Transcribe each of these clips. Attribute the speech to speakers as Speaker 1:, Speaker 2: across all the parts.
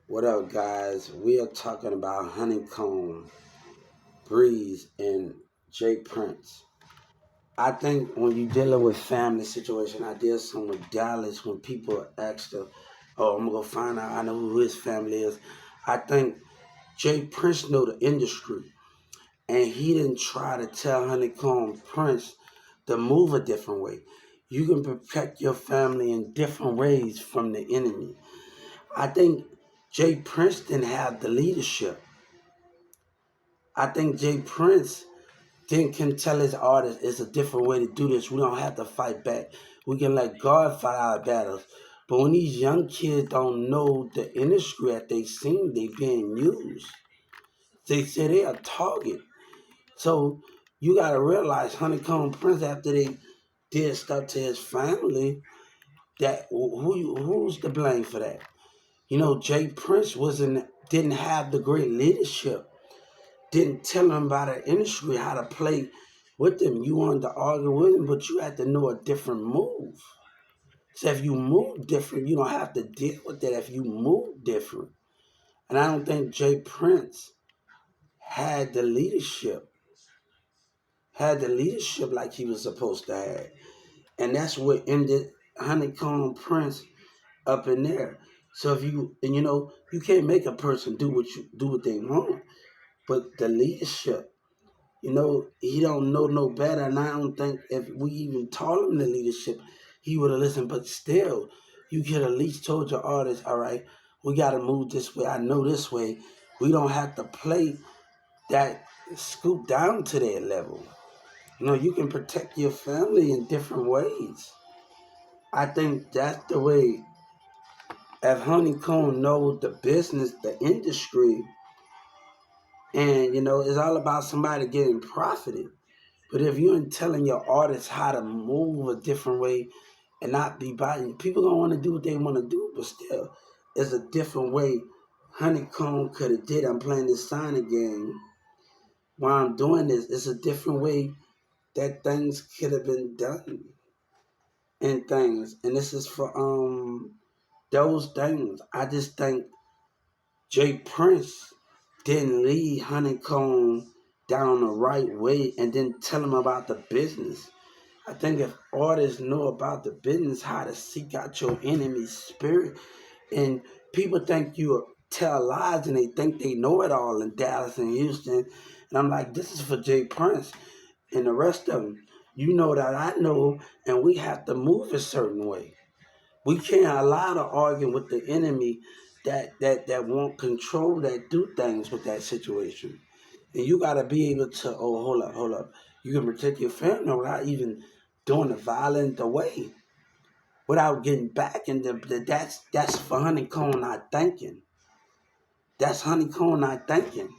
Speaker 1: What up, guys? We are talking about Honeycomb, Breeze, and Jay Prince. I think when you're dealing with family situation, I did some with Dallas when people asked her, "Oh, I'm gonna go find out. I know who his family is." I think Jay Prince know the industry, and he didn't try to tell Honeycomb Prince to move a different way. You can protect your family in different ways from the enemy. I think Jay Prince didn't have the leadership. I think Jay Prince then can tell his artists it's a different way to do this. We don't have to fight back. We can let God fight our battles. But when these young kids don't know the industry that they seen, they being used. They say they a target. So you gotta realize Honeycomb Prince after they did stuff to his family, that who's to blame for that? Jay Prince didn't have the great leadership, didn't tell them about the industry, how to play with them. You wanted to argue with them, but you had to know a different move. So if you move different, you don't have to deal with that if you move different. And I don't think Jay Prince had the leadership, like he was supposed to have. And that's what ended Honeycomb Prince up in there. So if you and you can't make a person do what they want, but the leadership. He don't know no better, and I don't think if we even taught him the leadership, he would have listened. But still, you could at least told your artist, all right, we got to move this way. I know this way. We don't have to play that scoop down to that level. You can protect your family in different ways. I think that's the way. If Honeycomb knows the business, the industry, and it's all about somebody getting profited. But if you ain't telling your artists how to move a different way and not be biting, people gonna want to do what they want to do. But still, it's a different way. Honeycomb could have did. I'm playing this signing game. While I'm doing this, it's a different way that things could have been done and things. And this is for those things. I just think Jay Prince didn't lead Honeycomb down the right way and then tell him about the business. I think if artists know about the business, how to seek out your enemy's spirit, and people think you tell lies and they think they know it all in Dallas and Houston, and I'm like, this is for Jay Prince and the rest of them. You know that I know, and we have to move a certain way. We can't allow to argue with the enemy that want control, that do things with that situation. And you gotta be able to, oh, hold up. You can protect your family without even doing the violent way, without getting back. And that's for Honeycomb not thinking. That's Honeycomb not thinking.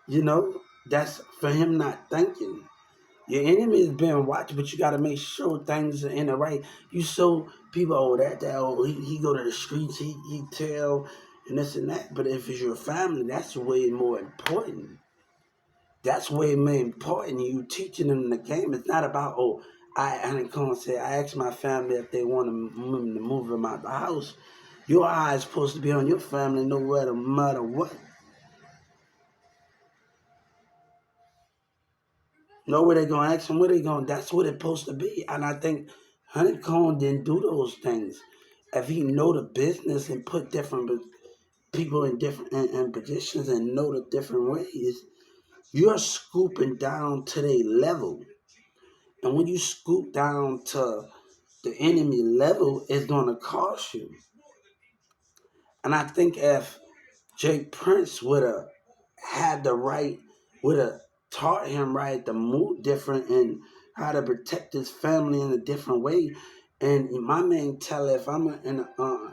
Speaker 1: You know, that's for him not thinking. Your enemy is being watched, but you got to make sure things are in the right. You show people, oh, he go to the streets, he tell, and this and that. But if it's your family, that's way more important. That's way more important. You teaching them the game. It's not about, oh, I didn't come and say, I asked my family if they want to move them out the house. Your eyes supposed to be on your family no matter what. Know where they gonna ask them, where they going. That's what it's supposed to be. And I think Honeycomb didn't do those things. If he know the business and put different people in different in positions and know the different ways, you're scooping down to their level. And when you scoop down to the enemy level, it's gonna cost you. And I think if Jay Prince would have had the right, would have taught him right to move different and how to protect his family in a different way. And my main tell if I'm in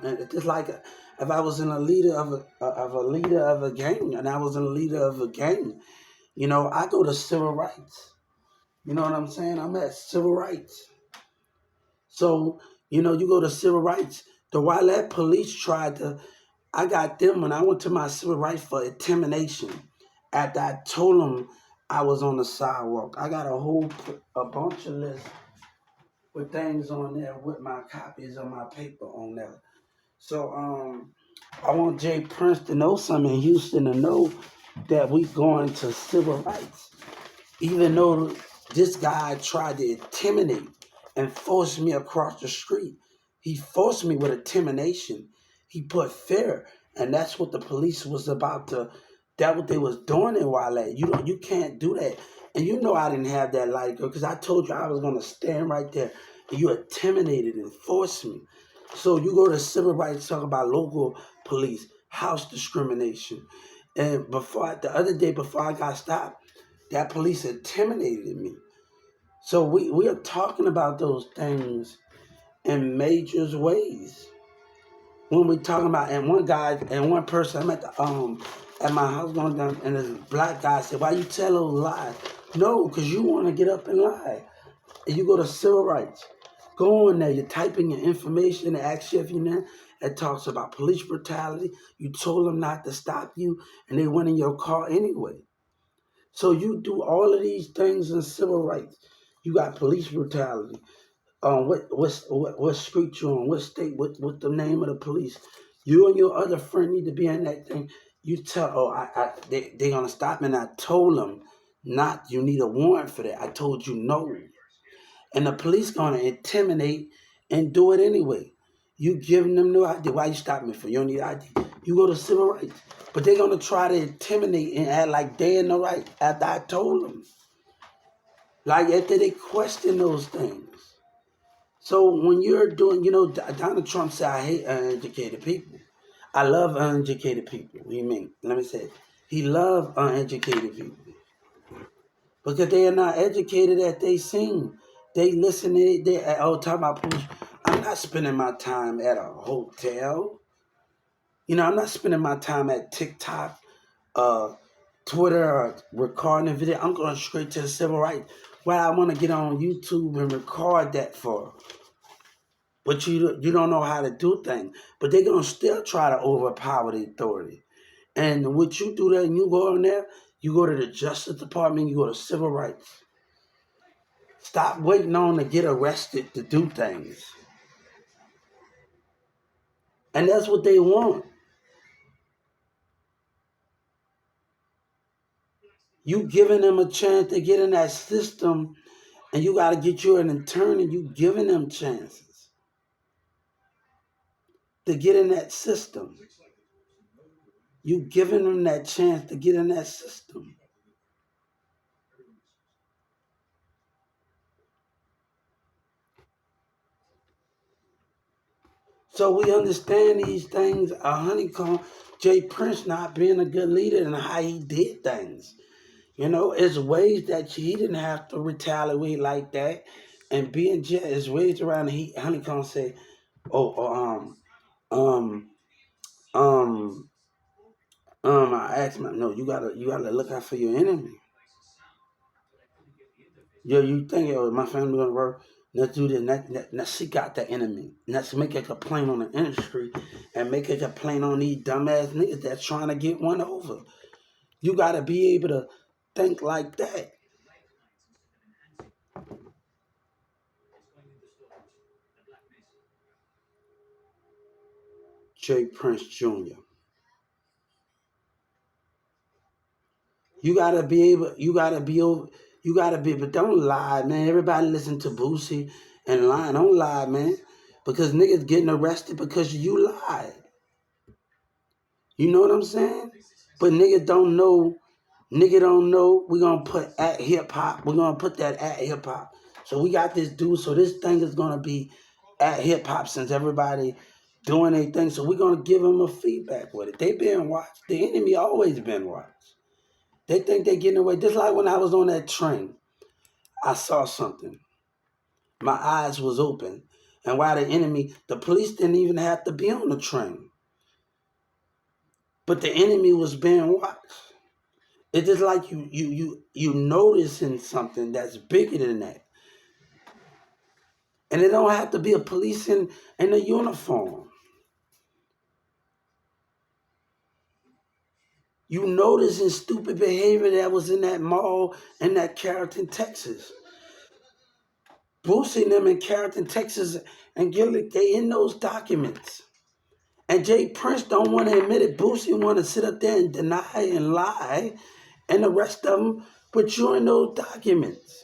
Speaker 1: it's just like if I was in a leader of a gang and I was in a leader of a gang, I go to civil rights. You know what I'm saying? I'm at civil rights. So, you go to civil rights. The Wildcat police tried to, I got them when I went to my civil rights for intimidation. After I told them I was on the sidewalk, I got a bunch of lists with things on there with my copies of my paper on there. So I want Jay Prince to know something in Houston to know that we going to civil rights. Even though this guy tried to intimidate and force me across the street, he forced me with intimidation. He put fear, and that's what the police was about to. That what they was doing in Wale. You can't do that. And you know I didn't have that light, girl, because I told you I was gonna stand right there, and you intimidated and forced me. So you go to civil rights, talk about local police, house discrimination, and the other day before I got stopped, that police intimidated me. So we are talking about those things in major ways. When we talking about, and one guy and one person, I'm at my house going down, and this black guy said, "Why you tell those lies?" No, because you want to get up and lie. And you go to civil rights. Go in there, you type in your information, and ask you if you know. It talks about police brutality. You told them not to stop you, and they went in your car anyway. So you do all of these things in civil rights. You got police brutality. What street you on? What state? What the name of the police? You and your other friend need to be in that thing. You tell, oh, they gonna stop me. And I told them not. You need a warrant for that. I told you no, and the police gonna intimidate and do it anyway. You giving them no ID. Why you stop me for? You don't need ID. You go to civil rights. But they're gonna try to intimidate and act like they in the right after I told them. Like after they question those things. So when you're doing, Donald Trump said, I hate uneducated people. I love uneducated people. What do you mean? Let me say it. He loved uneducated people because they are not educated as they seem. They listen to they talking about police. I'm not spending my time at a hotel. I'm not spending my time at TikTok, uh, Twitter, or recording a video. I'm going straight to the civil rights. Why I want to get on YouTube and record that for? But you don't know how to do things. But they're gonna still try to overpower the authority. And what you do there, and you go in there, you go to the Justice Department, you go to civil rights. Stop waiting on to get arrested to do things. And that's what they want. You giving them a chance to get in that system, and you got to get you an attorney. You giving them chances to get in that system. You giving them that chance to get in that system. So we understand these things. A honeycomb, Jay Prince not being a good leader and how he did things. It's ways that he didn't have to retaliate like that. And being Jay is ways around he honeycomb say, oh, um, um, I asked him, no, you gotta look out for your enemy. Yo, you think my family gonna work? Let's do this. Let's seek out the enemy. Let's make a complaint on the industry and make a complaint on these dumbass niggas that's trying to get one over. You gotta be able to think like that. Jay Prince Jr. You gotta be able. You gotta be over. You gotta be. But don't lie, man. Everybody listen to Boosie and lying. Don't lie, man. Because niggas getting arrested because you lied. You know what I'm saying? But niggas don't know. Nigga don't know. We're gonna put at hip hop. We're gonna put that at hip hop. So we got this dude. So this thing is gonna be at hip hop since everybody doing their thing. So we're gonna give them a feedback with it. They been watched. The enemy always been watched. They think they getting away. Just like when I was on that train, I saw something. My eyes was open. And why the enemy, the police didn't even have to be on the train. But the enemy was being watched. It's just like you noticing something that's bigger than that. And it don't have to be a police in a uniform. You noticing stupid behavior that was in that mall in that Carrollton, Texas. Boosie them in Carrollton, Texas and Gillick, they in those documents. And Jay Prince don't want to admit it. Boosie want to sit up there and deny and lie, and the rest of them put you in those documents.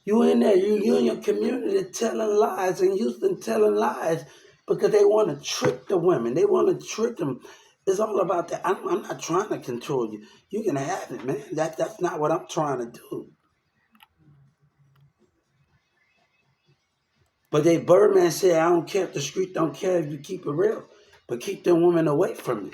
Speaker 1: You in there, you in your community telling lies, and Houston telling lies because they want to trick the women. They want to trick them. It's all about that. I'm not trying to control you. You can have it, man. That's not what I'm trying to do. But they Birdman said, I don't care if the street don't care if you keep it real, but keep them women away from me.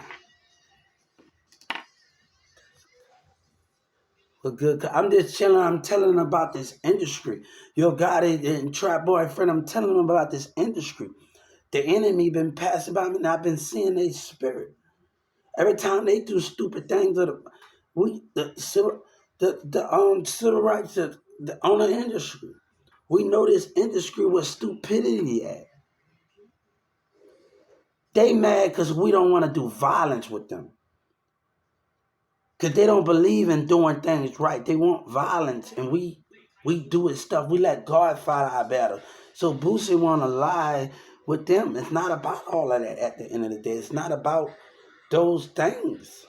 Speaker 1: But good. I'm just chilling. I'm telling them about this industry. Your God and trap boyfriend. I'm telling them about this industry. The enemy been passing by me, and I've been seeing their spirit. Every time they do stupid things, the civil rights on the industry. We know this industry was stupidity at. They mad because we don't want to do violence with them. Because they don't believe in doing things right. They want violence, and we do it stuff. We let God fight our battle. So Boosie want to lie with them. It's not about all of that at the end of the day. It's not about those things.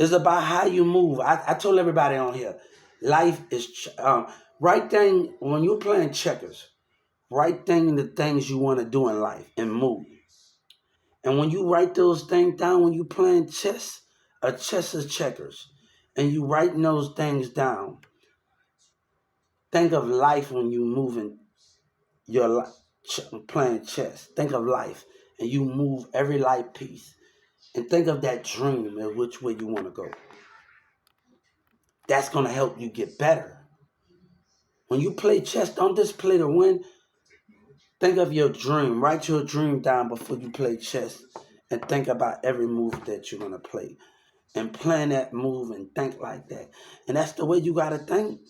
Speaker 1: It's about how you move. I told everybody on here, life is right thing when you're playing checkers. Right thing the things you want to do in life and move. And when you write those things down, when you playing chess, a chess is checkers, and you writing those things down. Think of life when you moving your life, playing chess. Think of life, and you move every life piece, and think of that dream and which way you want to go. That's gonna help you get better. When you play chess, don't just play to win. Think of your dream. Write your dream down before you play chess, and think about every move that you're gonna play. And plan that move and think like that. And that's the way you gotta think.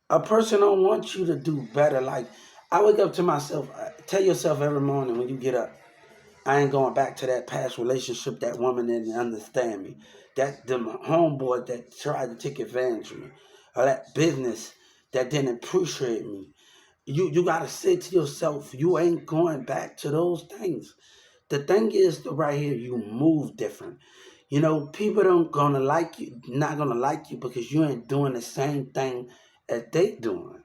Speaker 1: A person don't want you to do better. Like I wake up to myself, tell yourself every morning when you get up, I ain't going back to that past relationship, that woman didn't understand me. That the homeboy that tried to take advantage of me. Or that business that didn't appreciate me. You gotta say to yourself, you ain't going back to those things. The thing is that right here, you move different. You know, people don't gonna like you, not gonna like you because you ain't doing the same thing as they doing.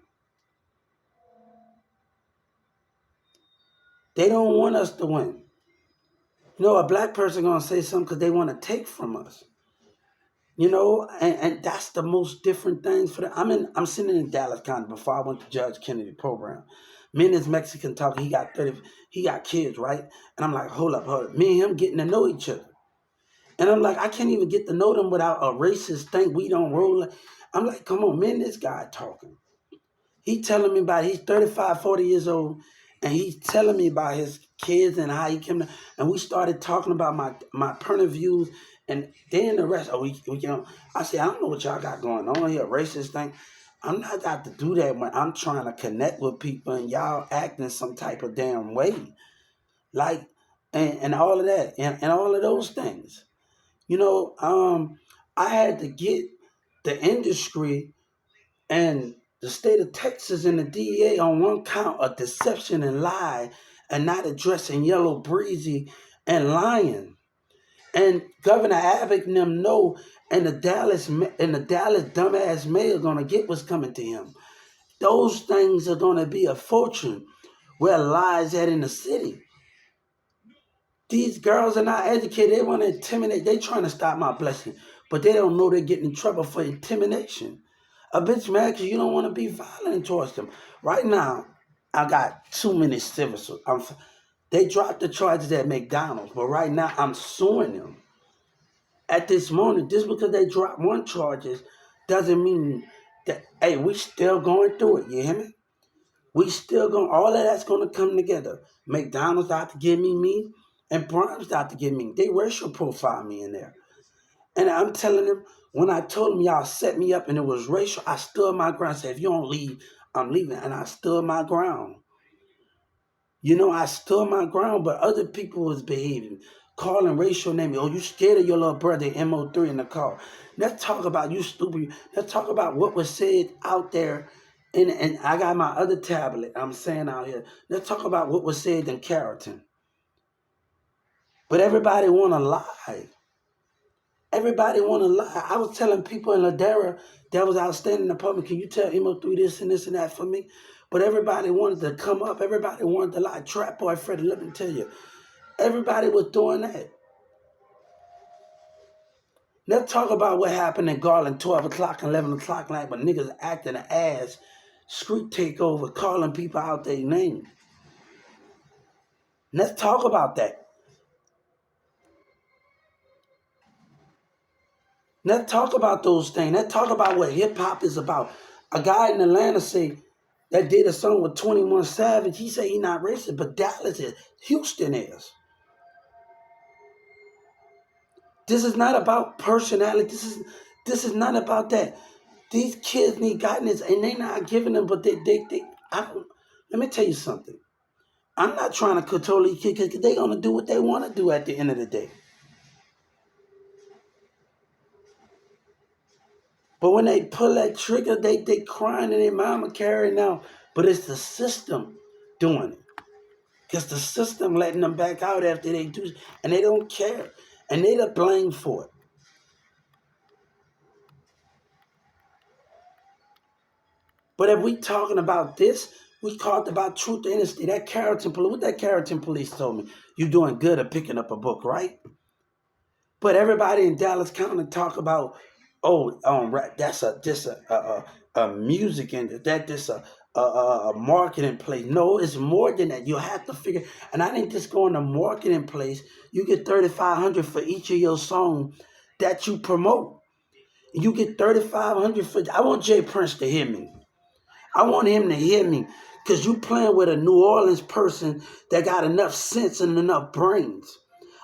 Speaker 1: They don't want us to win. You know, a black person gonna say something because they want to take from us. You know, and that's the most different things for the. I'm sitting in Dallas County before I went to Judge Kennedy program. Me and this Mexican talking, he got kids, right? And I'm like, hold up. Me and him getting to know each other. And I'm like, I can't even get to know them without a racist thing. We don't roll. I'm like, come on, man, this guy talking. He telling me about, he's 35, 40 years old, and he's telling me about his kids and how he came. And we started talking about my point of views, and then the rest. I said, I don't know what y'all got going on here, racist thing. I'm not got to do that when I'm trying to connect with people and y'all acting some type of damn way. Like, and all of that, and all of those things. You know, I had to get the industry and the state of Texas and the DEA on one count of deception and lie and not addressing Yellow Breezy and lying. And Governor Abbott and them know, and the Dallas dumbass mayor gonna get what's coming to him. Those things are gonna be a fortune where lies at in the city. These girls are not educated. They want to intimidate. They trying to stop my blessing, but they don't know they're getting in trouble for intimidation. A bitch mad because you don't want to be violent towards them. Right now, I got too many civil suits. They dropped the charges at McDonald's, but right now I'm suing them. At this moment, just because they dropped one charges doesn't mean that, hey, we still going through it. You hear me? We still going, all of that's going to come together. McDonald's out to give me, and Brian's out to give me. They racial profile me in there. And I'm telling them, when I told them y'all set me up and it was racial, I stood my ground. I said, if you don't leave, I'm leaving. And I stood my ground. You know, I stood my ground, but other people was behaving. calling racial names. Oh, you scared of your little brother MO3 in the car. Let's talk about you stupid. Let's talk about what was said out there. And I got my other tablet I'm saying out here. Let's talk about what was said in Carrollton. But everybody want to lie. Everybody want to lie. I was telling people in Ladera that was outstanding in the public, can you tell MO3 this and this and that for me? But everybody wanted to come up. Everybody wanted to lie. Trap Boy Freddy, let me tell you. Everybody was doing that. Let's talk about what happened in Garland, 12 o'clock and 11 o'clock night, when niggas acting an ass, street takeover, calling people out their name. Let's talk about that. Let's talk about those things. Let's talk about what hip-hop is about. A guy in Atlanta say that did a song with 21 Savage, he say he not racist, but Dallas is. Houston is. This is not about personality. This is not about that. These kids need guidance, and they not giving them, but let me tell you something. I'm not trying to control these kids because they're going to do what they want to do at the end of the day. But when they pull that trigger, they crying and their mama carrying out. But it's the system doing it. Because the system letting them back out after they do, and they don't care. And they the blame for it. But if we talking about this, we talked about truth and honesty. That Carrollton police, what that Carrollton police told me, you doing good at picking up a book, right? But everybody in Dallas County talk about, right, that's a music and that this a marketing place. No, it's more than that. You have to figure. And I didn't just go in the marketing place. You get $3,500 for each of your songs that you promote. You get $3,500 for. I want Jay Prince to hear me. I want him to hear me because you playing with a New Orleans person that got enough sense and enough brains.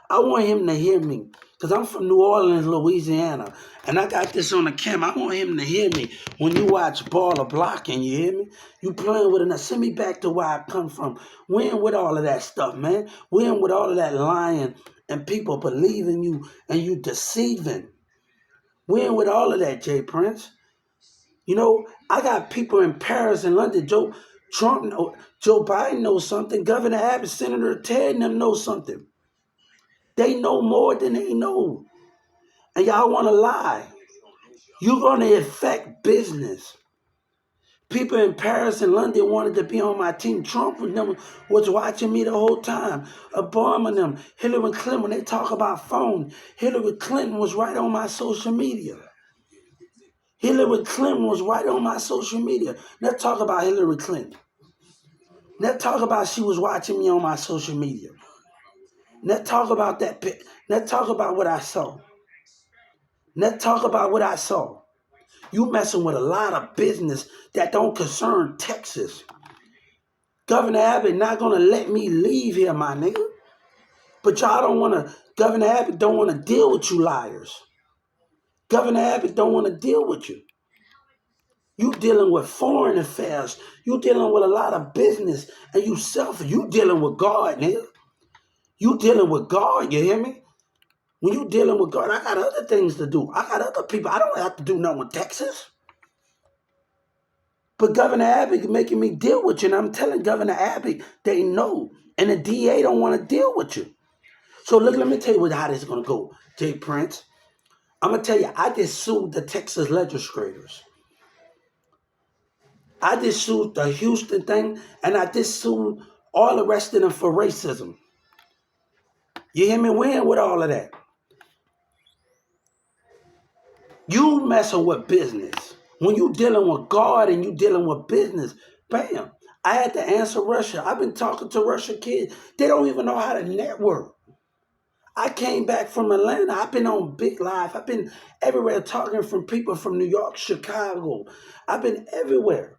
Speaker 1: I want him to hear me because I'm from New Orleans, Louisiana, and I got this on the camera. I want him to hear me when you watch Ball of Blocking, you hear me? You playing with enough. Send me back to where I come from. We ain't with all of that stuff, man. We ain't with all of that lying and people believing you and you deceiving. We ain't with all of that, Jay Prince. You know, I got people in Paris and London. Joe Biden knows something. Governor Abbott, Senator Ted and them know something. They know more than they know. And y'all want to lie. You're going to affect business. People in Paris and London wanted to be on my team. Trump was watching me the whole time. Obama and them, Hillary Clinton, when they talk about phone, Hillary Clinton was right on my social media. Hillary Clinton was right on my social media. Let's talk about Hillary Clinton. Let's talk about she was watching me on my social media. Let's talk about that. Let's talk about what I saw. Let's talk about what I saw. You messing with a lot of business that don't concern Texas. Governor Abbott not going to let me leave here, my nigga. But y'all don't want to, Governor Abbott don't want to deal with you liars. Governor Abbott don't want to deal with you. You dealing with foreign affairs. You dealing with a lot of business. And you selfish. You dealing with God, nigga. You dealing with God, you hear me? When you dealing with God, I got other things to do. I got other people. I don't have to do nothing with Texas. But Governor Abbott making me deal with you. And I'm telling Governor Abbott they know. And the DA don't want to deal with you. So look, let me tell you how this is going to go, Jay Prince. I'm going to tell you, I just sued the Texas legislators. I just sued the Houston thing, and I just sued all the rest of them for racism. You hear me? We ain't with all of that. You messing with business. When you dealing with God and you dealing with business, bam. I had to answer Russia. I've been talking to Russian kids. They don't even know how to network. I came back from Atlanta. I've been on Big Live. I've been everywhere talking from people from New York, Chicago. I've been everywhere.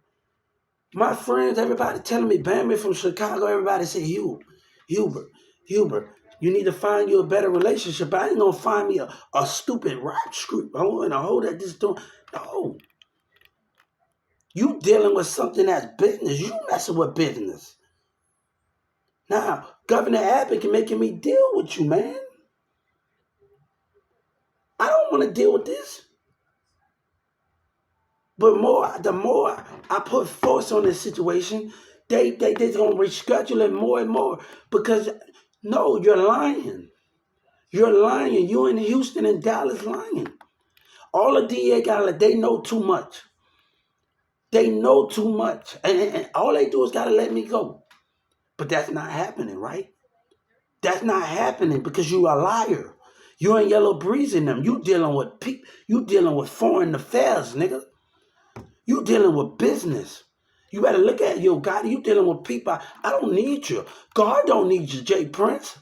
Speaker 1: My friends, everybody telling me, Bambi from Chicago, everybody say, Hubert, you need to find you a better relationship. But I ain't going to find me a stupid rap script. I want to hold that just don't. No. You dealing with something that's business. You messing with business. Now, Governor Abbott can making me deal with you, man. want to deal with this. But the more I put force on this situation, they're gonna reschedule it more and more because no, you're lying. You're lying. You in Houston and Dallas lying. All the DA got they know too much. They know too much, and all they do is gotta let me go. But that's not happening, right? That's not happening because you a liar. You ain't Yellow Breezing them. You dealing with people. You dealing with foreign affairs, nigga. You dealing with business. You better look at your God. You dealing with people. I don't need you. God don't need you, Jay Prince.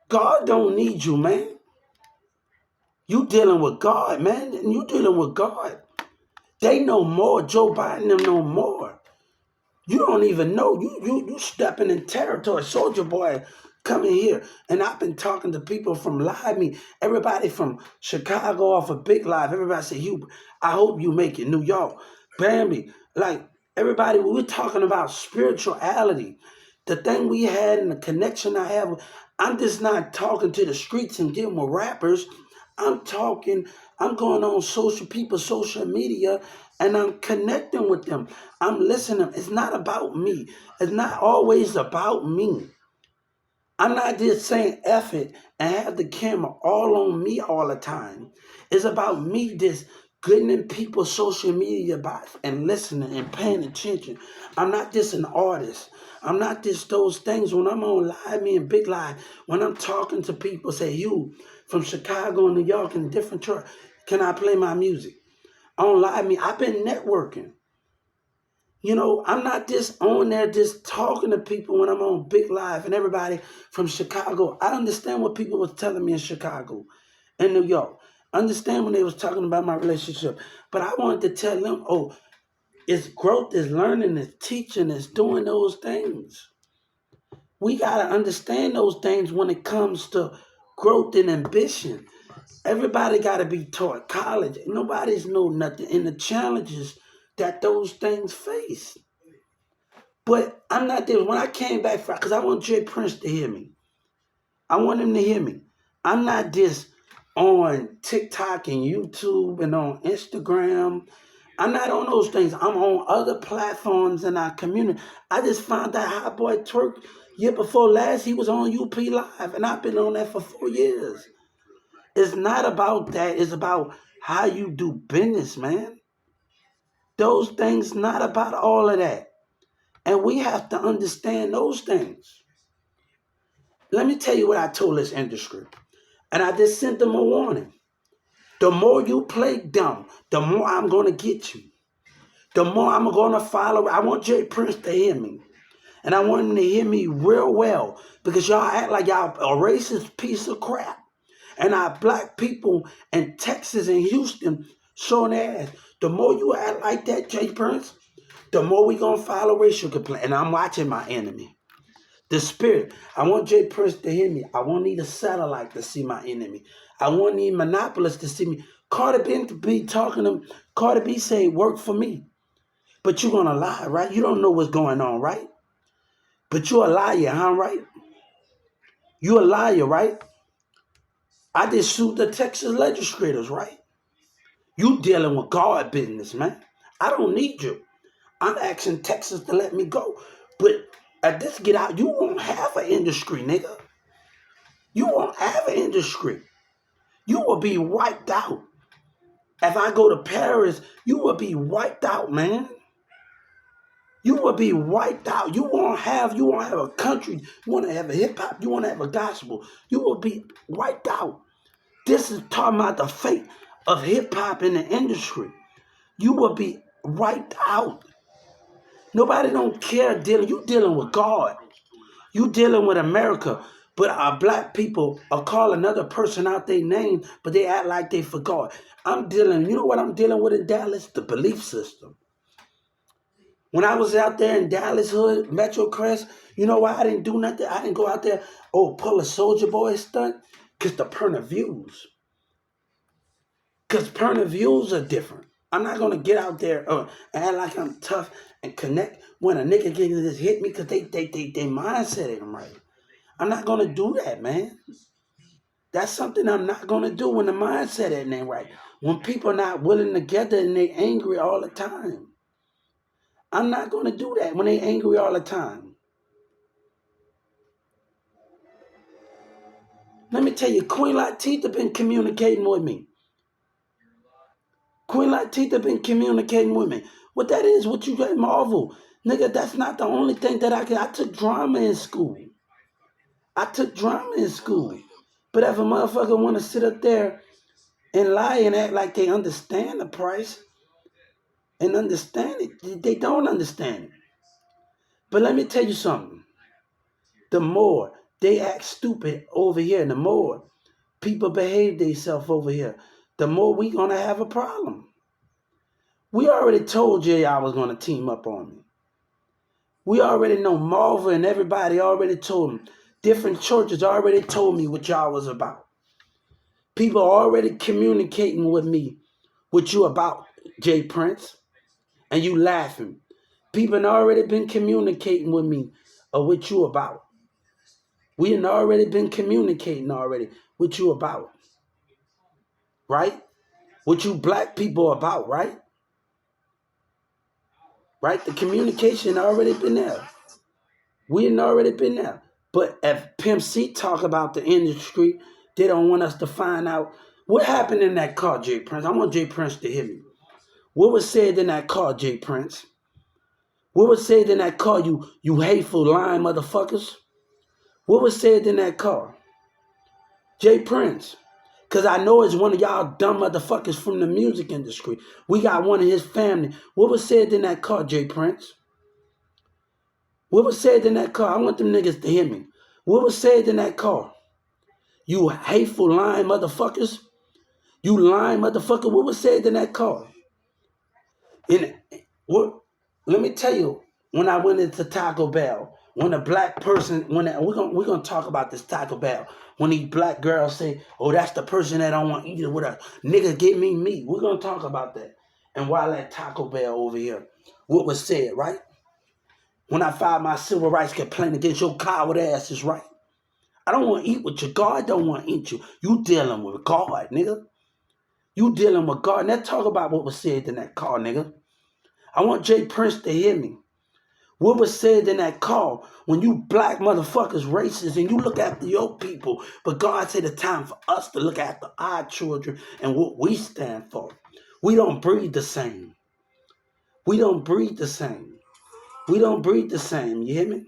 Speaker 1: God don't need you, man. You dealing with God, man. And you dealing with God. They know more. Joe Biden them know more. You don't even know. You stepping in territory. Soldier Boy coming here. And I've been talking to people from Live Me. Everybody from Chicago off of Big Live. Everybody say, Hubert, I hope you make it. New York. Bambi. Like, everybody, we're talking about spirituality. The thing we had and the connection I have. I'm just not talking to the streets and dealing with rappers. I'm going on social media, and I'm connecting with them. I'm listening. It's not about me. It's not always about me. I'm not just saying F it and have the camera all on me all the time. It's about me just getting in people's social media box and listening and paying attention. I'm not just an artist. I'm not just those things. When I'm on Live Me and Big Live, when I'm talking to people, say, you from Chicago and New York and different church, can I play my music? On Live Me, I've been networking. You know, I'm not just on there just talking to people when I'm on Big Live and everybody from Chicago. I understand what people was telling me in Chicago and New York. I understand when they was talking about my relationship. But I wanted to tell them, oh, it's growth, it's learning, it's teaching, it's doing those things. We got to understand those things when it comes to growth and ambition. Everybody got to be taught college. Nobody's know nothing in the challenges that those things face. But I'm not there. When I came back, because I want Jay Prince to hear me. I want him to hear me. I'm not just on TikTok and YouTube and on Instagram. I'm not on those things. I'm on other platforms in our community. I just found out Hot Boy Twerk year before last, he was on UP Live, and I've been on that for 4 years. It's not about that. It's about how you do business, man. Those things not about all of that. And we have to understand those things. Let me tell you what I told this industry. And I just sent them a warning. The more you play dumb, the more I'm going to get you. The more I'm going to follow. I want Jay Prince to hear me. And I want him to hear me real well. Because y'all act like y'all a racist piece of crap. And our black people in Texas and Houston showing their ass. The more you act like that, Jay Prince, the more we going to follow racial complaint. And I'm watching my enemy. The spirit. I want Jay Prince to hear me. I won't need a satellite to see my enemy. I won't need monopolists to see me. Cardi B talking to him. Cardi B say, work for me. But you're going to lie, right? You don't know what's going on, right? But you're a liar, huh, right? You're a liar, right? I just sued the Texas legislators, right? You dealing with God business, man. I don't need you. I'm asking Texas to let me go. But at this get out, you won't have an industry, nigga. You won't have an industry. You will be wiped out. If I go to Paris, you will be wiped out, man. You will be wiped out. You won't have a country. You want to have a hip hop. You want to have a gospel. You will be wiped out. This is talking about the fate of hip hop in the industry. You will be wiped out. Nobody don't care dealing. You dealing with God. You dealing with America. But our black people are calling another person out their name, but they act like they forgot. You know what I'm dealing with in Dallas? The belief system. When I was out there in Dallas Hood, Metro Crest, you know why I didn't do nothing? I didn't go out there, pull a Soldier Boy stunt? Because the point of views. Because point of views are different. I'm not going to get out there and act like I'm tough and connect when a nigga can just hit me because they mindset ain't right. I'm not going to do that, man. That's something I'm not going to do when the mindset ain't right. When people are not willing together and they angry all the time. I'm not going to do that when they angry all the time. Let me tell you, Queen Latifah been communicating with me. Queen Latifah been communicating with me. What that is, what you got, Marvel. Nigga, that's not the only thing that I can. I took drama in school. But if a motherfucker want to sit up there and lie and act like they understand the price and understand it, they don't understand it. But let me tell you something. The more they act stupid over here, the more people behave themselves over here, the more we going to have a problem. We already told you y'all was going to team up on me. We already know Marvel and everybody already told me. Different churches already told me what y'all was about. People already communicating with me what you about, Jay Prince, and you laughing. People already been communicating with me of what you about. We had already been communicating already what you about, right? What you black people about, right? Right? The communication already been there. We had already been there. But if Pimp C talk about the industry, they don't want us to find out what happened in that car, Jay Prince. I want Jay Prince to hear me. What was said in that car, Jay Prince? What was said in that car, you hateful, lying motherfuckers? What was said in that car? Jay Prince. Because I know it's one of y'all dumb motherfuckers from the music industry. We got one in his family. What was said in that car, Jay Prince? What was said in that car? I want them niggas to hear me. What was said in that car? You hateful, lying motherfuckers. You lying motherfucker. What was said in that car? And what? Let me tell you, when I went into Taco Bell, when a black person, we're gonna talk about this Taco Bell. When these black girls say, "Oh, that's the person that I don't want to eat it with a nigga, get me meat." We're gonna talk about that. And while at Taco Bell over here, what was said, right? When I filed my civil rights complaint against your coward asses, right? I don't want to eat with you. God don't want to eat you. You dealing with God, nigga. You dealing with God. Now talk about what was said in that car, nigga. I want Jay Prince to hear me. What was said in that call when you black motherfuckers racist and you look after your people, but God said it's time for us to look after our children and what we stand for. We don't breathe the same. We don't breathe the same. We don't breathe the same, you hear me?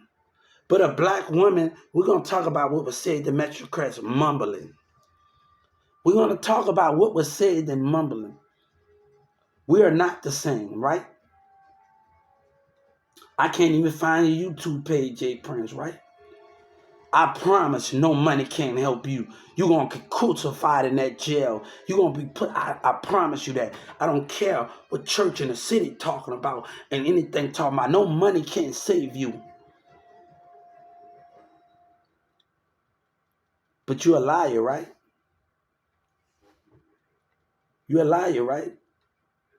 Speaker 1: But a black woman, we're going to talk about what was said in Metrocrats mumbling. We're going to talk about what was said in mumbling. We are not the same, right? I can't even find your YouTube page, Jay Prince, right? I promise no money can't help you. You're going to get crucified in that jail. You're going to be put, I promise you that. I don't care what church in the city talking about and anything talking about. No money can't save you. But you're a liar, right? You're a liar, right?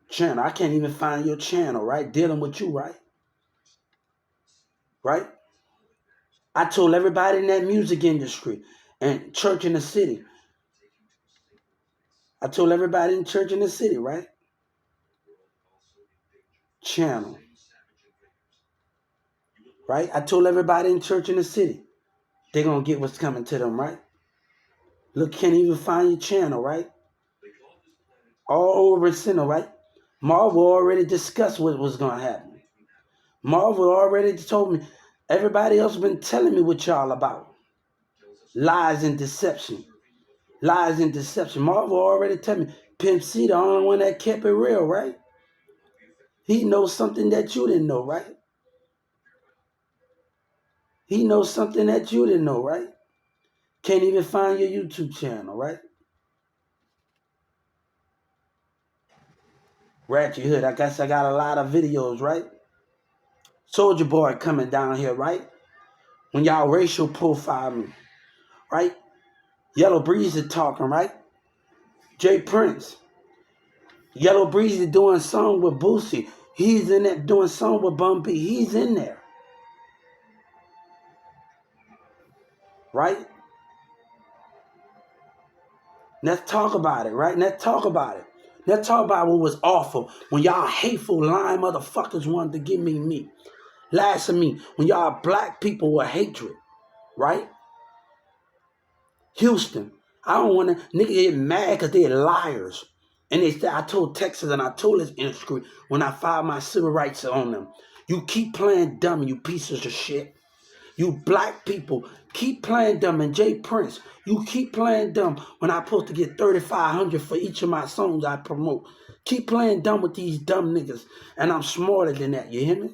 Speaker 1: Channel. I can't even find your channel, right? Dealing with you, right? Right? I told everybody in that music industry and church in the city. I told everybody in church in the city, right? Channel. Right? I told everybody in church in the city. They're going to get what's coming to them, right? Look, can't even find your channel, right? All over Center, right? Marvel already discussed what was going to happen. Marvel already told me. Everybody else been telling me what y'all about. Lies and deception. Lies and deception. Marvel already told me. Pimp C, the only one that kept it real, right? He knows something that you didn't know, right? He knows something that you didn't know, right? Can't even find your YouTube channel, right? Ratchet Hood, I guess I got a lot of videos, right? Soldier Boy coming down here, right? When y'all racial profile me, right? Yellow Breezy talking, right? Jay Prince. Yellow Breezy doing song with Boosie. He's in there doing song with Bun B. He's in there. Right? Let's talk about it, right? Let's talk about it. Let's talk about what was awful when y'all hateful, lying motherfuckers wanted to give me. Last of me, when y'all black people were hatred, right? Houston, I don't want to niggas get mad because they're liars. And they said, I told Texas and I told this industry when I filed my civil rights on them, you keep playing dumb, you pieces of shit. You black people keep playing dumb. And Jay Prince, you keep playing dumb when I'm supposed to get $3,500 for each of my songs I promote. Keep playing dumb with these dumb niggas. And I'm smarter than that, you hear me?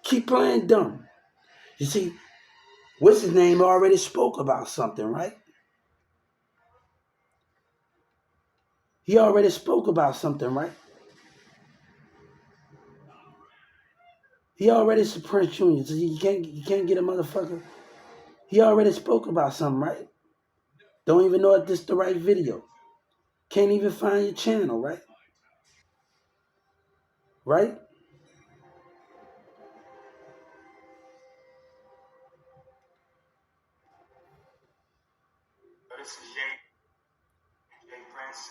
Speaker 1: Keep playing dumb. You see, what's his name already spoke about something, right? He already spoke about something, right? He already Prince Jr. So you can't get a motherfucker. He already spoke about something, right? Don't even know if this the right video. Can't even find your channel, right? Right? This is Jay Prince.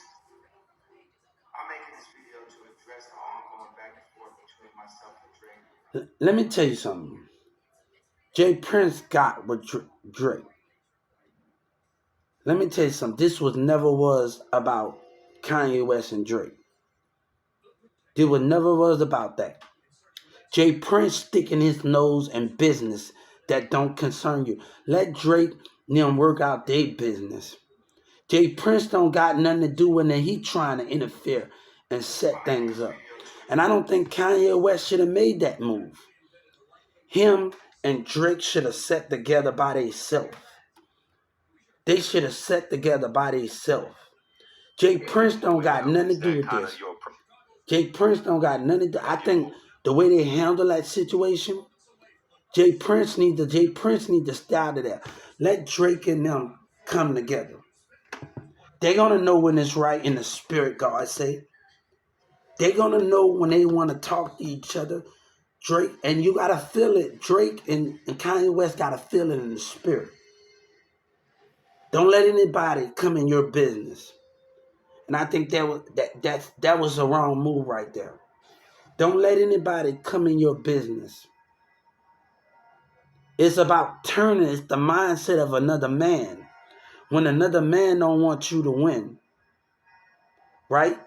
Speaker 1: I'm making this video to address the ongoing back and forth between myself and Drake. Let me tell you something. Jay Prince got with Drake. Let me tell you something. This never was about Kanye West and Drake. It never was about that. Jay Prince sticking his nose in business that don't concern you. Let Drake and them work out their business. Jay Prince don't got nothing to do with it. He trying to interfere and set things up. And I don't think Kanye West should have made that move. Him and Drake should have sat together by themselves. They should have sat together by themselves. Jay Prince don't got nothing to do with this. Jay Prince don't got nothing to do. I think the way they handle that situation, Jay Prince need to stay out of there. Let Drake and them come together. They're gonna know when it's right in the spirit, God say. They're gonna know when they want to talk to each other. Drake, and you gotta feel it. Drake and Kanye West gotta feel it in the spirit. Don't let anybody come in your business. And I think that was the wrong move right there. Don't let anybody come in your business. It's about turning. It's the mindset of another man. When another man don't want you to win, right?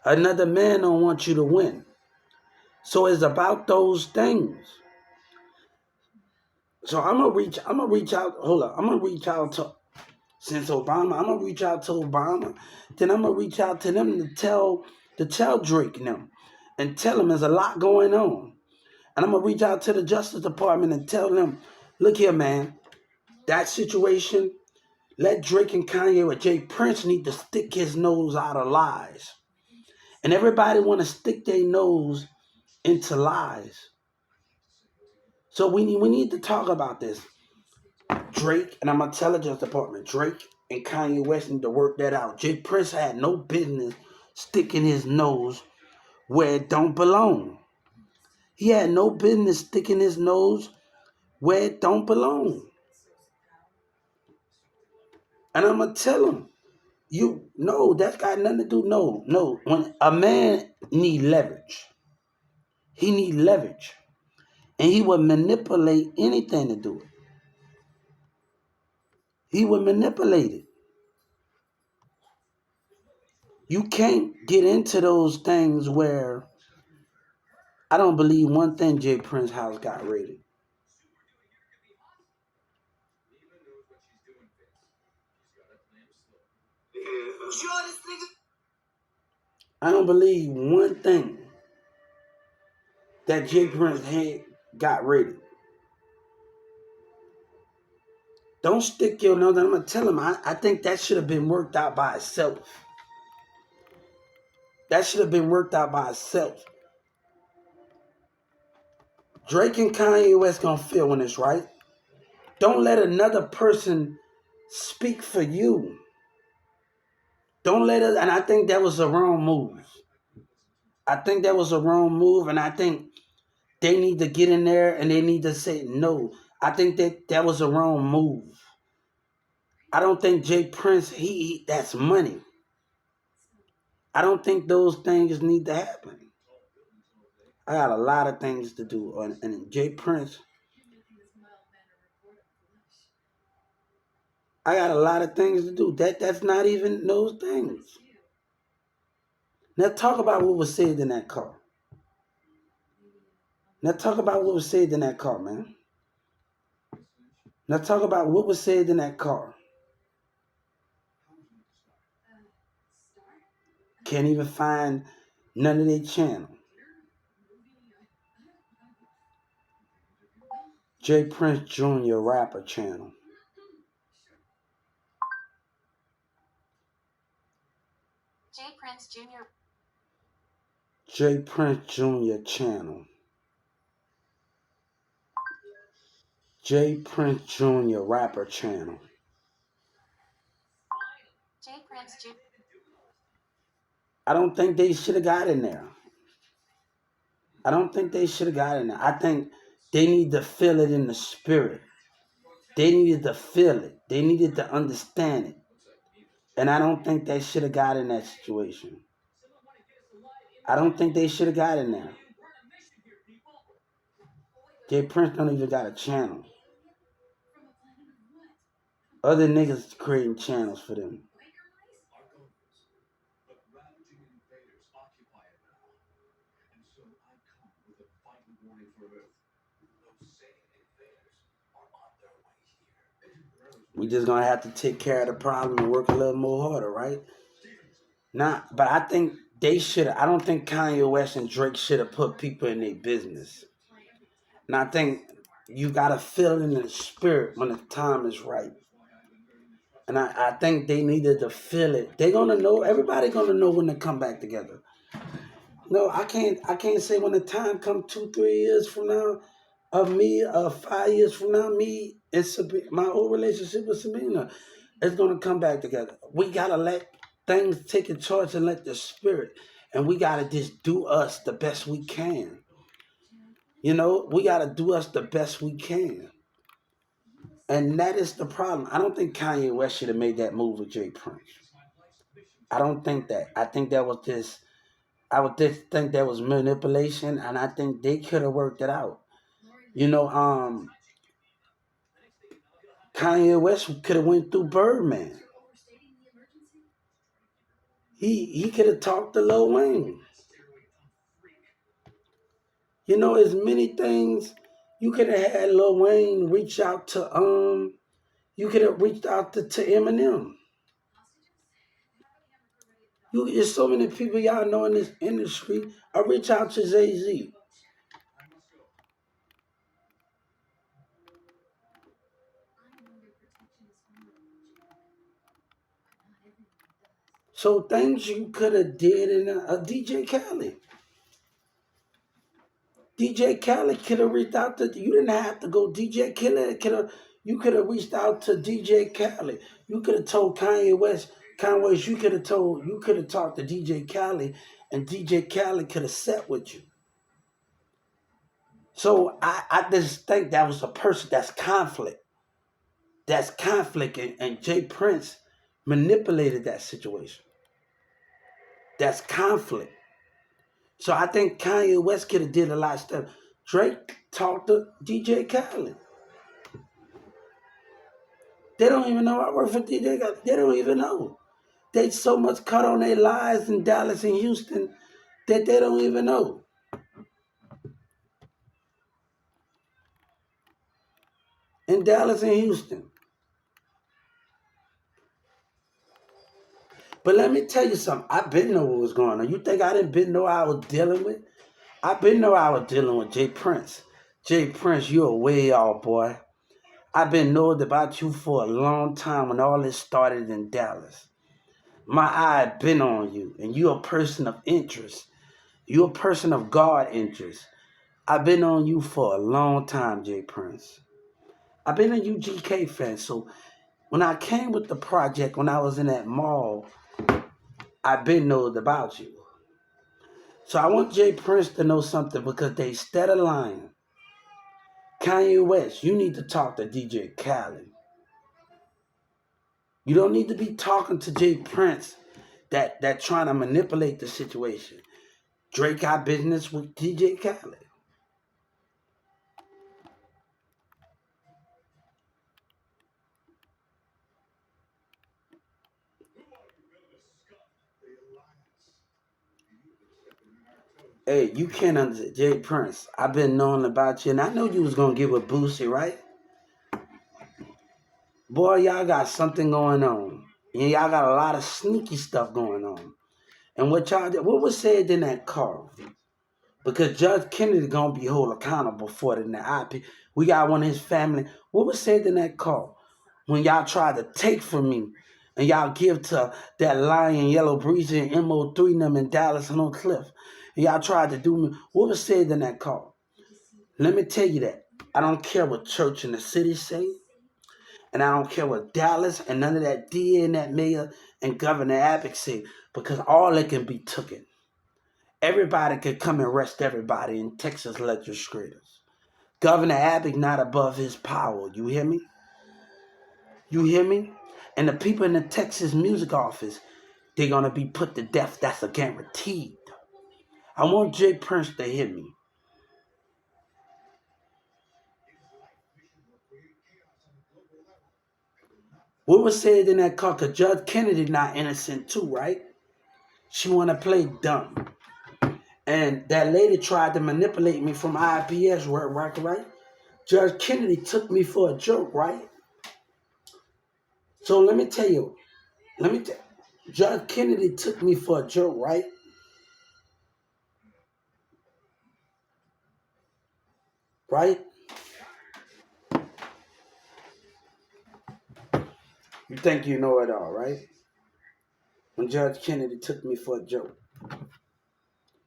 Speaker 1: Another man don't want you to win. So it's about those things. So I'm gonna reach out. Hold up. I'm gonna reach out to since Obama. I'm gonna reach out to Obama. Then I'm gonna reach out to them to tell Drake and them and tell them there's a lot going on. And I'm gonna reach out to the Justice Department and tell them, look here, man, that situation. Let Drake and Kanye or Jay Prince need to stick his nose out of lies. And everybody want to stick their nose into lies. So we need to talk about this. Drake, and I'm going to tell the Justice Department, Drake and Kanye West need to work that out. Jay Prince had no business sticking his nose where it don't belong. He had no business sticking his nose where it don't belong. And I'm going to tell him, that's got nothing to do. No. When a man need leverage, he need leverage. And he would manipulate anything to do it. He would manipulate it. You can't get into those things where I don't believe one thing Jay Prince house got rated. I don't believe one thing that Jay Prince had got rated. Don't stick your nose. I'm going to tell him, I think that should have been worked out by itself. That should have been worked out by itself. Drake and Kanye West going to feel when it's right. Don't let another person speak for you. Don't let us, and I think that was a wrong move. I think that was a wrong move, and I think they need to get in there and they need to say, no, I think that was a wrong move. I don't think Jay Prince, he that's money. I don't think those things need to happen. I got a lot of things to do. And Jay Prince, I got a lot of things to do. That's not even those things. Now talk about what was said in that car. Now talk about what was said in that car, man. Now talk about what was said in that car. Can't even find none of their channel. Jay Prince Jr. rapper channel.
Speaker 2: Jay Prince Jr.
Speaker 1: Jay Prince Jr. channel. Jay Prince Jr. rapper channel.
Speaker 2: Jay Prince Jr.
Speaker 1: I don't think they should have got in there. I don't think they should have got in there. I think they need to feel it in the spirit. They needed to feel it. They needed to understand it. And I don't think they should have got in that situation. I don't think they should have got in there. Jay Prince don't even got a channel. Other niggas creating channels for them. We just gonna have to take care of the problem and work a little more harder, right? But I think they should. I don't think Kanye West and Drake should have put people in their business. And I think you gotta feel it in the spirit when the time is right. And I think they needed to feel it. They're gonna know. Everybody gonna know when to come back together. No, I can't say when the time come 2-3 years from now of me, 5 years from now, me and my old relationship with Sabina is gonna come back together. We gotta let things take a charge and let the spirit, and we gotta just do us the best we can. You know, we gotta do us the best we can. And that is the problem. I don't think Kanye West should have made that move with Jay Prince. I don't think that. I think that was just I would just think that was manipulation, and I think they could have worked it out. You know, Kanye West could have went through Birdman. He could have talked to Lil Wayne. You know, as many things you could have had Lil Wayne reach out to you could have reached out to Eminem. There's so many people y'all know in this industry. I reach out to Jay-Z. So things you could have did in a DJ Khaled. DJ Khaled could have reached out to you. Didn't have to go. DJ Khaled could have. You could have reached out to DJ Khaled. You could have told Kanye West. Kanye West. You could have told. You could have talked to DJ Khaled, and DJ Khaled could have sat with you. So I just think that was a person that's conflict. That's conflict, and Jay Prince manipulated that situation. That's conflict. So I think Kanye West could have did a lot of stuff. Drake talked to DJ Khaled. They don't even know I work for DJ Khaled. They don't even know. They so much cut on their lives in Dallas and Houston that they don't even know. In Dallas and Houston. But let me tell you something. I been know what was going on. You think I didn't been know I was dealing with? I been know I was dealing with Jay Prince. Jay Prince, you a way off, boy. I've been knowing about you for a long time when all this started in Dallas. My eye been on you, and you a person of interest. You a person of God interest. I've been on you for a long time, Jay Prince. I've been a UGK fan, so when I came with the project, when I was in that mall, I've been knowing about you. So I want Jay Prince to know something because they instead of lying. Kanye West, you need to talk to DJ Khaled. You don't need to be talking to Jay Prince that trying to manipulate the situation. Drake got business with DJ Khaled. Hey, you can't understand. Jay Prince, I've been knowing about you, and I know you was going to get with Boosie, right? Boy, y'all got something going on. And y'all got a lot of sneaky stuff going on. And what y'all did, what was said in that car? Because Judge Kennedy gonna be held accountable for it in the IP. We got one of his family. What was said in that call when y'all tried to take from me and y'all give to that Lion, Yellow Breezy, and MO3 and them in Dallas and on Cliff, and y'all tried to do me? What was said in that call? Let me tell you that I don't care what church in the city say, and I don't care what Dallas and none of that DA and that mayor and Governor Abbott say, because all it can be taken. Everybody could come and arrest everybody in Texas legislators. Governor Abbott not above his power. You hear me? You hear me? And the people in the Texas music office, they're gonna be put to death. That's a guaranteed. I want Jay Prince to hear me. What was said in that call? Cause Judge Kennedy not innocent too, right? She wanna play dumb. And that lady tried to manipulate me from IPS, right? Judge Kennedy took me for a joke, right? So let me tell you, Judge Kennedy took me for a joke, right? Right? You think you know it all, right? When Judge Kennedy took me for a joke.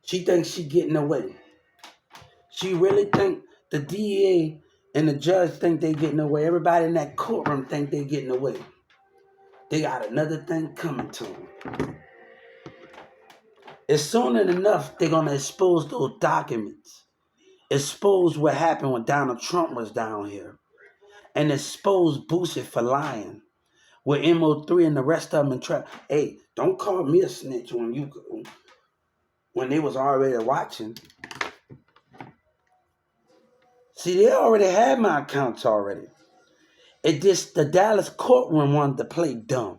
Speaker 1: She thinks she getting away. She really think the DA and the judge think they getting away. Everybody in that courtroom think they getting away. They got another thing coming to them. As soon enough, they're going to expose those documents. Expose what happened when Donald Trump was down here. And expose Boosie for lying. With MO3 and the rest of them in trap. Hey, don't call me a snitch when they was already watching. See, they already had my accounts already. It just the Dallas courtroom wanted to play dumb.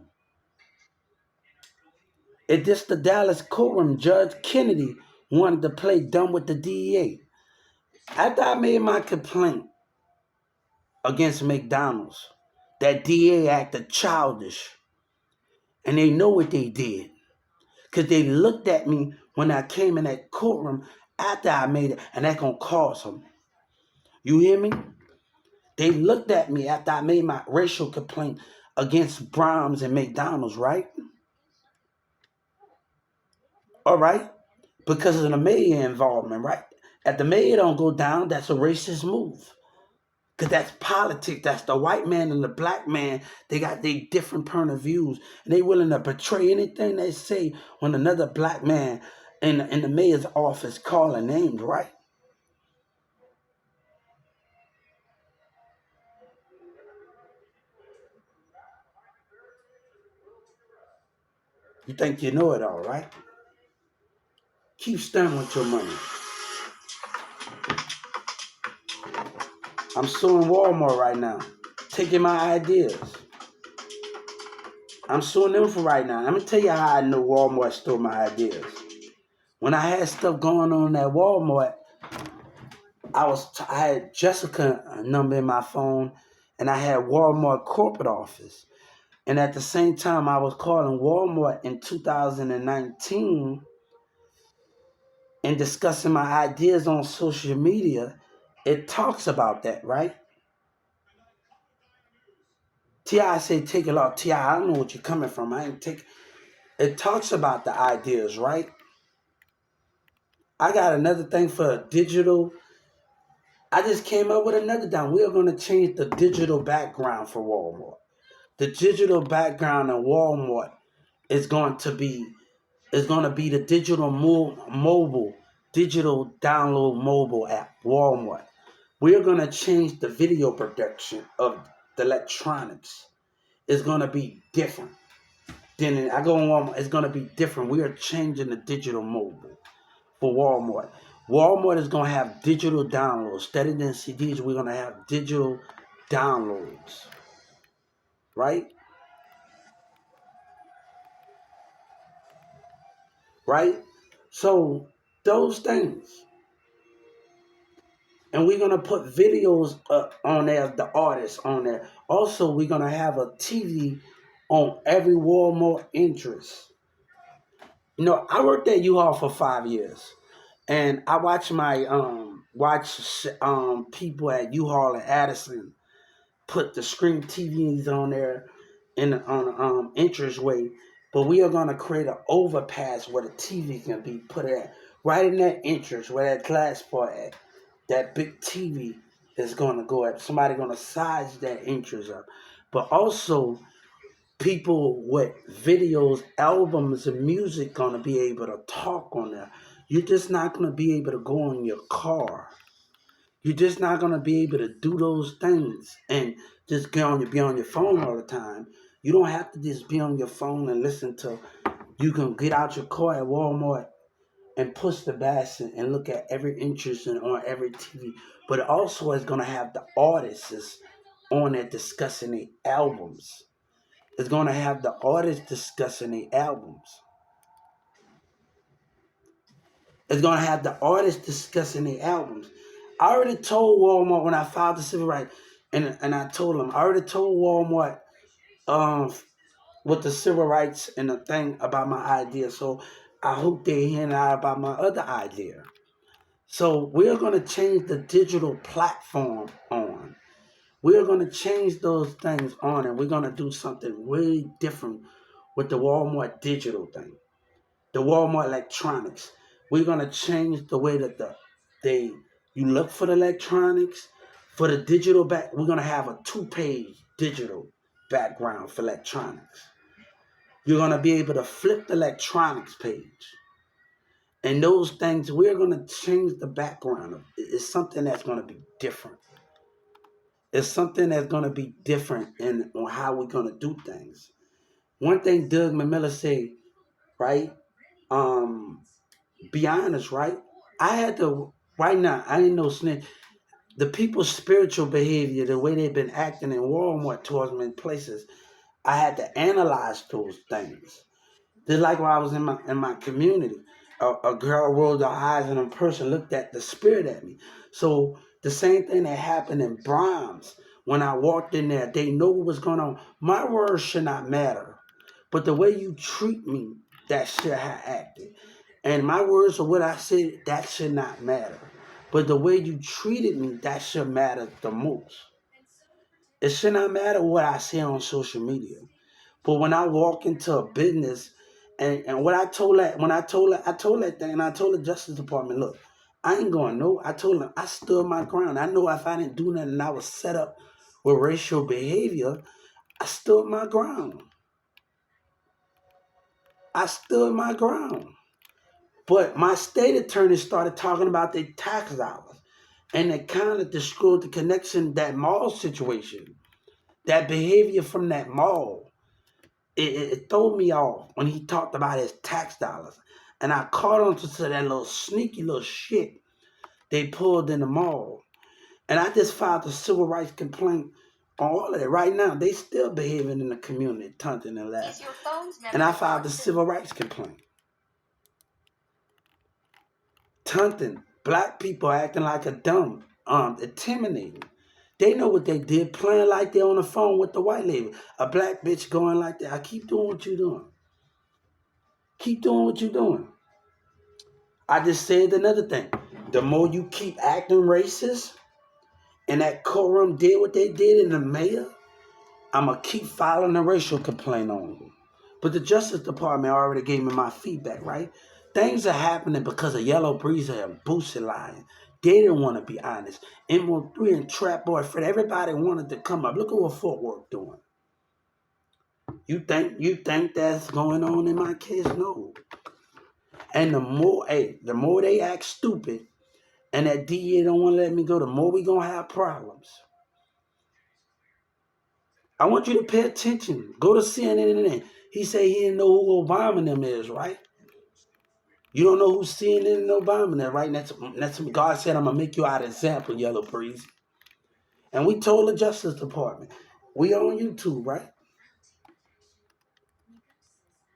Speaker 1: It just the Dallas courtroom, Judge Kennedy wanted to play dumb with the DEA. After I made my complaint against McDonald's, that DA acted childish. And they know what they did. Because they looked at me when I came in that courtroom after I made it, and that's going to cost them. You hear me? They looked at me after I made my racial complaint against Brahms and McDonald's, right? All right? Because of the mayor involvement, right? If the mayor don't go down, that's a racist move. Because that's politics. That's the white man and the black man. They got their different point of views. And they willing to betray anything they say when another black man in the mayor's office calling names, right? You think you know it all, right? Keep standing with your money. I'm suing Walmart right now, taking my ideas. I'm suing them for right now. Let me tell you how I know Walmart stole my ideas. When I had stuff going on at Walmart, I had Jessica number in my phone, and I had Walmart corporate office. And at the same time, I was calling Walmart in 2019 and discussing my ideas on social media. It talks about that, right? T.I. say take it off. T.I. I don't know what you're coming from. I ain't take. It talks about the ideas, right? I got another thing for digital. I just came up with another down. We are going to change the digital background for Walmart. The digital background in Walmart is going to be the digital mobile digital download mobile app Walmart. We're going to change the video production of the electronics. It's going to be different. Then I go on Walmart, it's going to be different. We are changing the digital mobile for Walmart. Walmart is going to have digital downloads. Instead of CDs, we're going to have digital downloads. Right? Right? So, those things. And we're going to put videos on there, the artists on there. Also, we're going to have a TV on every Walmart entrance. You know, I worked at U-Haul for 5 years. And I watch people at U-Haul and Addison put the screen TVs on there on entranceway, but we are gonna create an overpass where the TV can be put at right in that entrance where that glass part at. That big TV is gonna go at. Somebody gonna size that entrance up, but also people with videos, albums, and music gonna be able to talk on there. You're just not gonna be able to go in your car. You're just not gonna be able to do those things and just be on your phone all the time. You don't have to just be on your phone and listen to. You can get out your car at Walmart and push the button and look at every interest on every TV. But it also is gonna have the artists on there discussing the albums. It's gonna have the artists discussing the albums. It's gonna have the artists discussing the albums. I already told Walmart when I filed the civil rights, and I told them I already told Walmart um with the civil rights and the thing about my idea. So I hope they hear out about my other idea. So we're gonna change the digital platform on. We're gonna change those things on, and we're gonna do something really different with the Walmart digital thing, the Walmart electronics. We're gonna change the way that they you look for the electronics. For the digital back, we're gonna have a 2-page digital background for electronics. You're gonna be able to flip the electronics page. And those things, we're gonna change the background of it. It's something that's gonna be different. It's something that's gonna be different in on how we're gonna do things. One thing Doug McMillan said, right? Um, be honest, right? I had to right now. I ain't no snitch. The people's spiritual behavior, the way they've been acting in Walmart towards me in places, I had to analyze those things. Just like when I was in my community, a girl rolled her eyes and a person looked at the spirit at me. So the same thing that happened in Brahms when I walked in there, they know what was going on. My words should not matter, but the way you treat me, that should have acted. And my words or what I said, that should not matter. But the way you treated me, that should matter the most. It should not matter what I say on social media. But when I walk into a business and what I told that when I told that thing and I told the Justice Department, look, I ain't going no. I told them I stood my ground. I know if I didn't do nothing and I was set up with racial behavior, I stood my ground. I stood my ground. But my state attorney started talking about their tax dollars. And it kind of destroyed the connection, that mall situation, that behavior from that mall. It threw me off when he talked about his tax dollars. And I caught on to that little sneaky little shit they pulled in the mall. And I just filed a civil rights complaint on all of it. Right now, they still behaving in the community, taunting and laughing. And I filed a civil rights complaint. Taunting, black people acting like a dumb, intimidating. They know what they did, playing like they're on the phone with the white lady. A black bitch going like that. I keep doing what you're doing. Keep doing what you're doing. I just said another thing. The more you keep acting racist, and that courtroom did what they did in the mayor, I'm going to keep filing a racial complaint on you. But the Justice Department already gave me my feedback, right? Things are happening because of Yellow Breezer and Boosie lying. They didn't want to be honest. MO3 and Trap Boy Fred, everybody wanted to come up. Look at what Fort Worth doing. You think that's going on in my case? No. And the more they act stupid, and that DA don't want to let me go, the more we gonna have problems. I want you to pay attention. Go to CNN. He said he didn't know who Obama and them is, right? You don't know who CNN and Obama is, right? That's God said, I'm gonna make you out an example, Yellow Breeze. And we told the Justice Department. We on YouTube, right?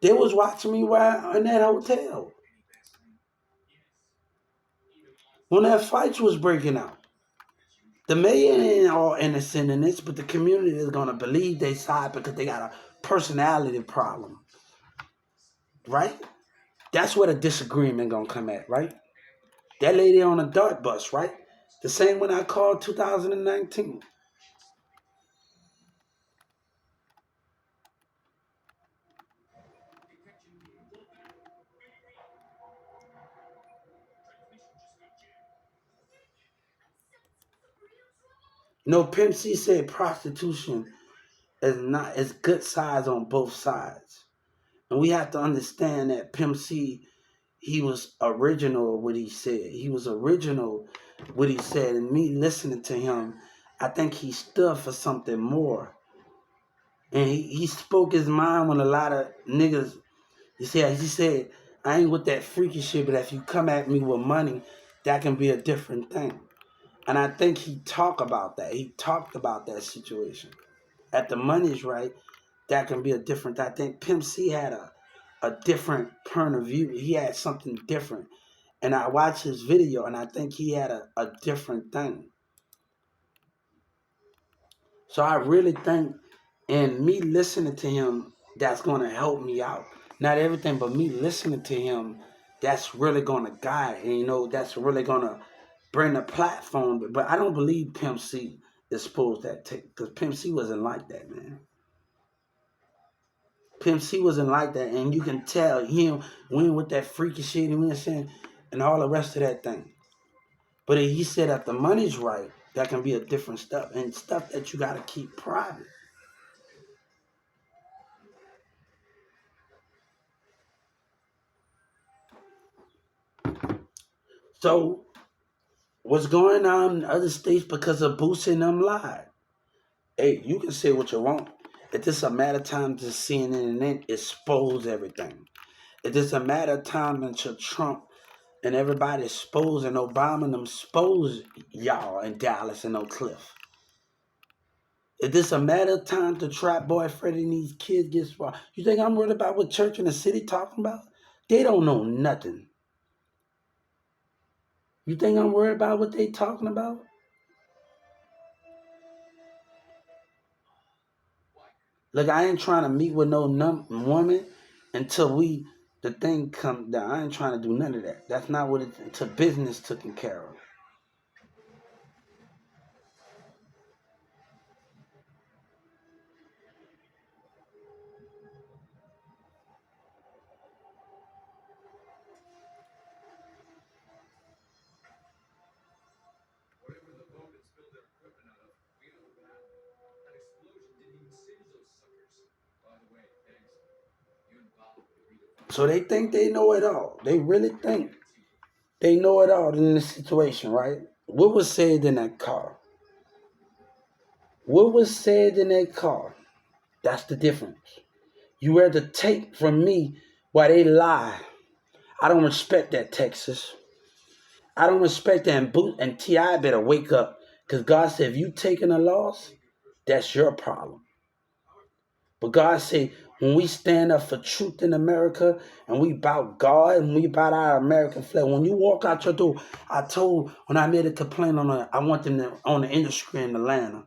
Speaker 1: They was watching me while in that hotel when that fight was breaking out. The mayor ain't all innocent in this, but the community is gonna believe they side because they got a personality problem, right? That's where the disagreement gonna come at, right? That lady on a dart bus, right? The same one I called 2019. No, Pimp C said prostitution is good size on both sides. And we have to understand that Pimp C, he was original what he said. He was original what he said. And me listening to him, I think he stood for something more. And he spoke his mind when a lot of niggas, he said, I ain't with that freaky shit, but if you come at me with money, that can be a different thing. And I think he talked about that. He talked about that situation. At the money's right, that can be a different. I think Pimp C had a different point of view. He had something different. And I watched his video and I think he had a different thing. So I really think in me listening to him, that's going to help me out. Not everything, but me listening to him, that's really going to guide. And, that's really going to bring the platform. But I don't believe Pimp C exposed that tape because Pimp C wasn't like that, man. Pimp C wasn't like that, and you can tell him went with that freaky shit and went saying and all the rest of that thing. But he said if the money's right, that can be a different stuff and stuff that you gotta keep private. So what's going on in other states because of Boosie and them lied? Hey, you can say what you want. It's just a matter of time to CNN and then expose everything. It's just a matter of time until Trump and everybody exposed and Obama and them expose y'all in Dallas and Oak Cliff. Is this a matter of time to Trap Boy Freddy and these kids get swallowed? You think I'm worried about what church in the city talking about? They don't know nothing. You think I'm worried about what they talking about? Look, I ain't trying to meet with no woman until the thing come down. I ain't trying to do none of that. That's not what it's until business taken care of. So they think they know it all. They really think they know it all in this situation, right? What was said in that car? What was said in that car? That's the difference. You read the tape from me while they lie. I don't respect that, Texas. I don't respect that. And T.I. better wake up. Because God said, if you taking a loss, that's your problem. But God said, when we stand up for truth in America and we bout God and we bout our American flag, when you walk out your door, I told, when I made a complaint I went on the industry in Atlanta,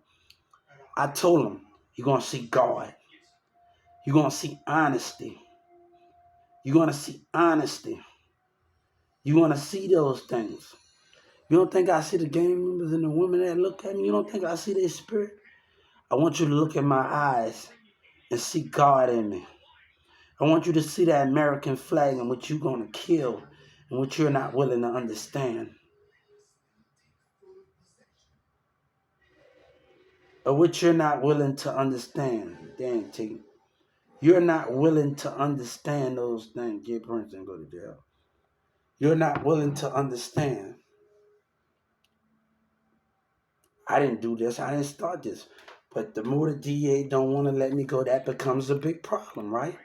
Speaker 1: I told them, you're going to see God. You're going to see honesty. You're going to see honesty. You're going to see those things. You don't think I see the gang members and the women that look at me? You don't think I see their spirit? I want you to look in my eyes and see God in me. I want you to see that American flag and what you're going to kill and what you're not willing to understand. Or what you're not willing to understand. Damn, T. You're not willing to understand those things. Get Prince and go to jail. You're not willing to understand. I didn't do this. I didn't start this. But the more the DA don't want to let me go, that becomes a big problem, right?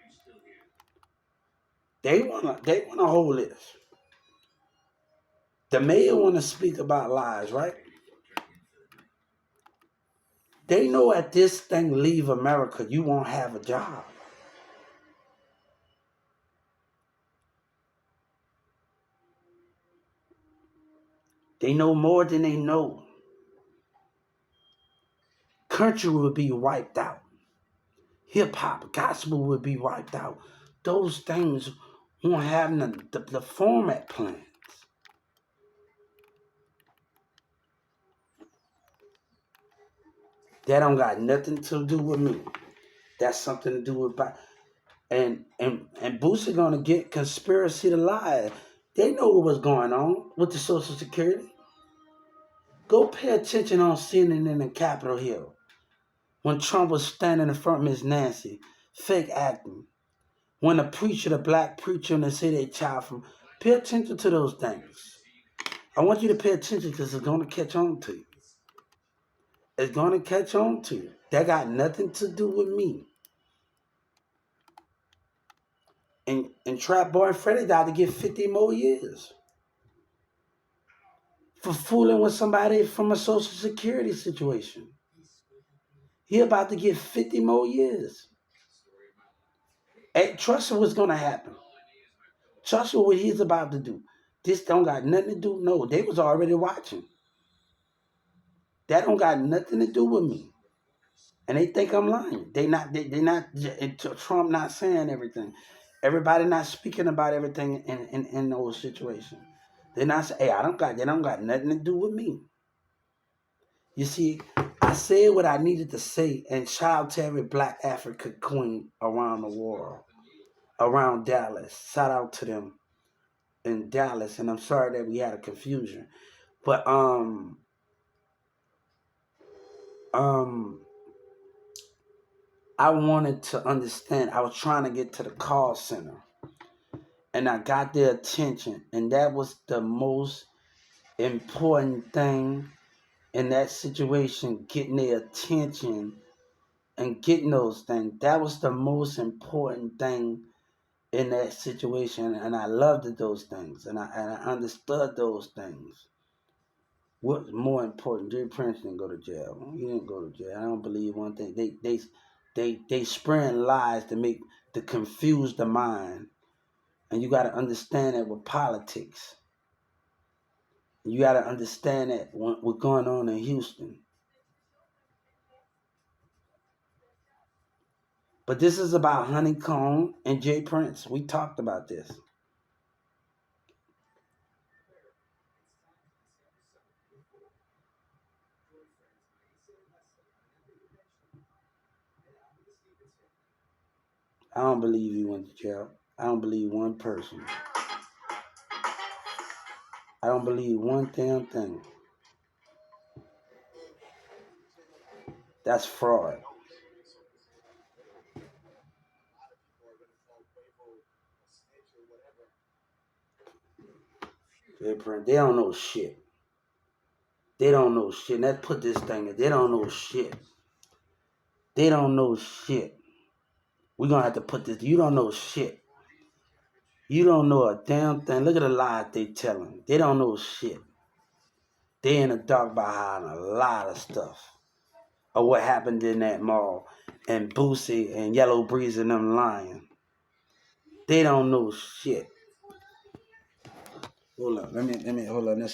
Speaker 1: They wanna hold this. The mayor wanna speak about lies, right? They know at this thing leave America, you won't have a job. They know more than they know. Country will be wiped out. Hip hop, gospel will be wiped out. Those things won't have the format plans. That don't got nothing to do with me. That's something to do with and Boosie gonna get conspiracy to lie. They know what was going on with the Social Security. Go pay attention on CNN and Capitol Hill when Trump was standing in front of Miss Nancy, fake acting. When the preacher, the black preacher, and they say they child from, pay attention to those things. I want you to pay attention because it's gonna catch on to you. It's gonna catch on to you. That got nothing to do with me. And Trap Boy and Freddie died to get 50 more years for fooling with somebody from a Social Security situation. He about to get 50 more years. Hey, trust what's gonna happen. Trust what he's about to do. This don't got nothing to do. No, they was already watching. That don't got nothing to do with me. And they think I'm lying. They not. Trump not saying everything. Everybody not speaking about everything in those situations. They not say, hey, they don't got nothing to do with me. You see, I said what I needed to say, and shout out to every black African queen around the world, around Dallas. Shout out to them in Dallas, and I'm sorry that we had a confusion. But I wanted to understand. I was trying to get to the call center, and I got their attention, and that was the most important thing in that situation, getting their attention and getting those things. That was the most important thing in that situation, and I loved those things, and I understood those things. What's more important? Jerry Prince didn't go to jail. He didn't go to jail. I don't believe one thing. They spreading lies to confuse the mind, and you got to understand that with politics. You got to understand that what's going on in Houston. But this is about Honeycomb and Jay Prince. We talked about this. I don't believe he went to jail. I don't believe one person. I don't believe one damn thing. That's fraud. Jay Prince, they don't know shit. They don't know shit. Let's put this thing in. They don't know shit. They don't know shit. We're going to have to put this. You don't know shit. You don't know a damn thing. Look at the lies they telling. They don't know shit. They in the dark behind a lot of stuff of what happened in that mall and Boosie and Yellow Breeze and them lying. They don't know shit. Hold on. Let me hold on. Let's